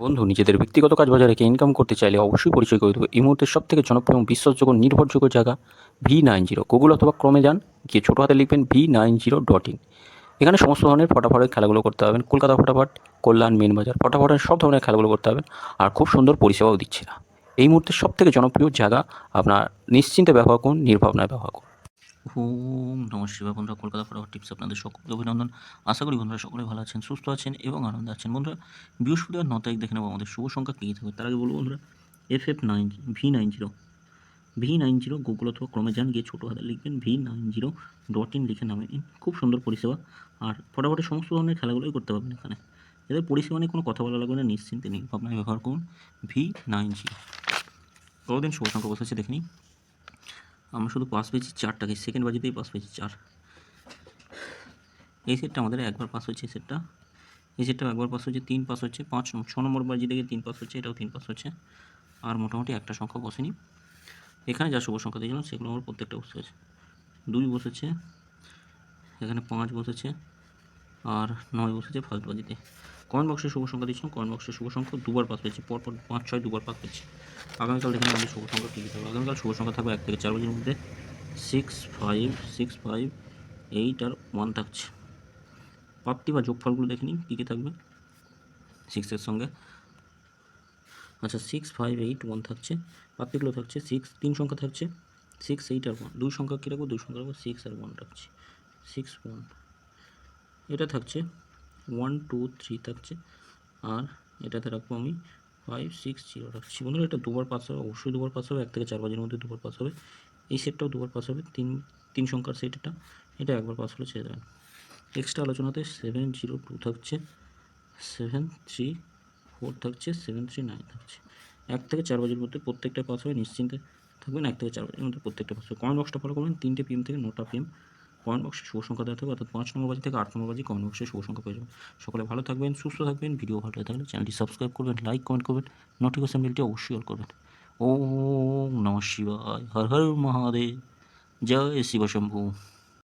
বন্ধু, নিজেদের ব্যক্তিগত কাজ বজায় রেখে ইনকাম করতে চাইলে অবশ্যই পরিচয় করে দেবো এই মুহূর্তের সব থেকে জনপ্রিয় এবং বিশ্বাসযোগ্য নির্ভরযোগ্য জায়গা V90। গুগল অথবা ক্রমে যান, গিয়ে ছোটো হাতে লিখবেন V90.in। এখানে সমস্ত ধরনের ফটাফটের খেলাগুলো করতে পারবেন। কলকাতা ফটাফট, কল্যাণ, মেন বাজার ফটাফটের সব ধরনের খেলাগুলো করতে পারবেন। আর খুব সুন্দর পরিষেবাও দিচ্ছে না। এই মুহূর্তের সব থেকে জনপ্রিয় জায়গা, আপনার নিশ্চিন্তে ব্যবহার করুন, নির্ভাবনায় ব্যবহার করুন। ওম নমঃ শিবায়। বন্ধুরা, কলকাতা ফটাফট টিপস আপনাদের সকলকে অভিনন্দন। আশা করি বন্ধুরা সকলে ভালো আছেন, সুস্থ আছেন এবং আনন্দে আছেন। বন্ধুরা, বৃহস্পতিবার 9 তারিখ দেখে নেবো আমাদের শুভ সংখ্যা কী থাকবে। তার আগে বলবো বন্ধুরা, V90 গুগল অথবা ক্রমে যান, গিয়ে ছোটো হাতে লিখবেন V90.in লিখে নামে নিন। খুব সুন্দর পরিষেবা। আর ফটাফটের সমস্ত ধরনের খেলাগুলোই করতে পারবেন এখানে। এদের পরিষেবা নিয়ে কোনো কথা বলা লাগবে না, নিশ্চিন্তে নির্ভাবনায় ব্যবহার করুন V90। কতদিন শুভ সংখ্যা বসেছে দেখে নিই। আমরা শুধু পাস পেয়েছি 4টাকে, সেকেন্ড বাজিতেই পাস পেয়েছি 4। এই সেটটা আমাদের একবার পাস হচ্ছে, এই সেটটাও একবার পাস হচ্ছে, 3 পাস হচ্ছে, 6 নম্বর বাজি থেকে 3 পাস হচ্ছে, এটাও 3 পাস হচ্ছে। আর মোটামুটি একটা সংখ্যা বসেনি। এখানে যা শুভ সংখ্যা দিয়েছিলাম সেগুলো আমার প্রত্যেকটা বসে আছে। 2 বসেছে, এখানে 5 বসেছে, আর 9 বসেছে ফার্স্ট বাজিতে। কমেন্ট বক্সে শুভ সংখ্যা দিয়েছিলাম, কমেন্ট বক্সে শুভ সংখ্যা দুবার পাস পেয়েছি, পরপর 5, 6 দুবার পাস পেয়েছি। আগামীকাল দেখে আমাদের শুভ সংখ্যা কী কী থাকবে। আগামীকাল শুভ সংখ্যা থাকবে 1 থেকে 4 বাজির মধ্যে 6, 5, 6, 5, 8 আর 1 থাকছে। প্রাপ্তি বা যোগফলগুলো দেখে নিই কী কী থাকবে 6-এর সঙ্গে। আচ্ছা, 6, 5, 8, 1 থাকছে। প্রাপ্তিগুলো থাকছে 6, 3 সংখ্যা থাকছে 6, 8 আর 1। 2 সংখ্যা কী রাখবো, 2 সংখ্যা রাখবো 6 আর 1 রাখছি। 6, 1 এটা থাকছে, 1, 2, 3 থাকছে। আর এটাতে রাখবো আমি 5, 6, 0 রাখছি। বন্ধুরা, এটা দুবার পাস হবে, অবশ্যই দুবার পাস হবে। 1 থেকে 4 বাজির মধ্যে দুবার পাস হবে। এই সেটটাও দুবার পাস হবে, 3 সংখ্যার সেট এটা একবার পাস হলে ছেড়ে দেবেন। এক্সট্রা আলোচনাতে 7, 0, 2 থাকছে, 7, 3, 4 থাকছে, 7, 3, 9 থাকছে। 1 থেকে 4 বাজির মধ্যে প্রত্যেকটা পাস হবে, নিশ্চিন্তে থাকবেন। 1 থেকে 4 বাজির মধ্যে প্রত্যেকটা পাস হবে। কমেন্ট বক্সটা ফলো করবেন। 3টে PM থেকে 9টা PM কমেন্ট বক্সে শুভ সংখ্যা দেওয়া থাকবে, অর্থাৎ 5 নম্বর বাজি থেকে 8 নম্বর বাজি কমেন্ট বক্সে শুভ সংখ্যা পেয়ে যাবেন। সকলে ভালো থাকবেন, সুস্থ থাকবেন। ভিডিও ভালো লাগলে চ্যানেলটি সাবস্ক্রাইব করবেন, লাইক কমেন্ট করবেন, নোটিফিকেশন বেলটি অবশ্যই অল করবেন। ওম নমঃ শিবায়, হর হর মহাদেব, জয় শিব শম্ভু।